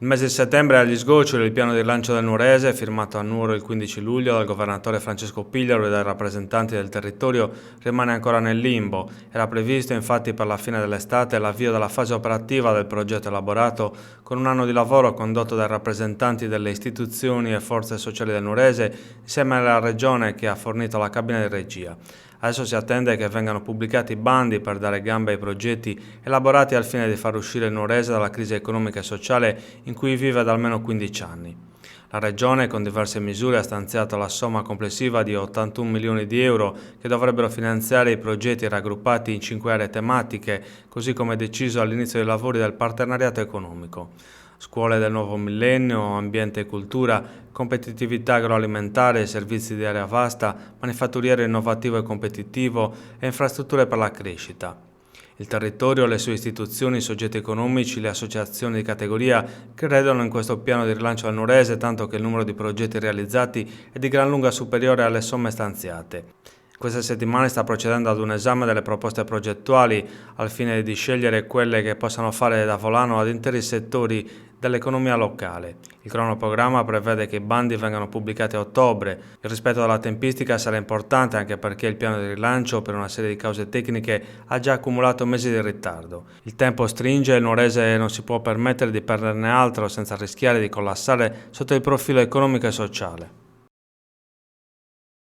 Il mese di settembre è agli sgoccioli il piano di rilancio del Nuorese, firmato a Nuoro il 15 luglio dal governatore Francesco Pigliaro e dai rappresentanti del territorio, rimane ancora nel limbo. Era previsto infatti per la fine dell'estate l'avvio della fase operativa del progetto elaborato con un anno di lavoro condotto dai rappresentanti delle istituzioni e forze sociali del Nuorese insieme alla regione che ha fornito la cabina di regia. Adesso si attende che vengano pubblicati bandi per dare gambe ai progetti elaborati al fine di far uscire il Nuorese dalla crisi economica e sociale in cui vive da almeno 15 anni. La Regione, con diverse misure, ha stanziato la somma complessiva di 81 milioni di euro che dovrebbero finanziare i progetti raggruppati in 5 aree tematiche, così come deciso all'inizio dei lavori del partenariato economico. Scuole del nuovo millennio, ambiente e cultura, competitività agroalimentare, servizi di area vasta, manifatturiero innovativo e competitivo e infrastrutture per la crescita. Il territorio, le sue istituzioni, i soggetti economici, le associazioni di categoria credono in questo piano di rilancio al Nuorese, tanto che il numero di progetti realizzati è di gran lunga superiore alle somme stanziate. Queste settimane sta procedendo ad un esame delle proposte progettuali al fine di scegliere quelle che possano fare da volano ad interi settori dell'economia locale. Il cronoprogramma prevede che i bandi vengano pubblicati a ottobre. Il rispetto della tempistica sarà importante anche perché il piano di rilancio, per una serie di cause tecniche, ha già accumulato mesi di ritardo. Il tempo stringe e il Nuorese non si può permettere di perderne altro senza rischiare di collassare sotto il profilo economico e sociale.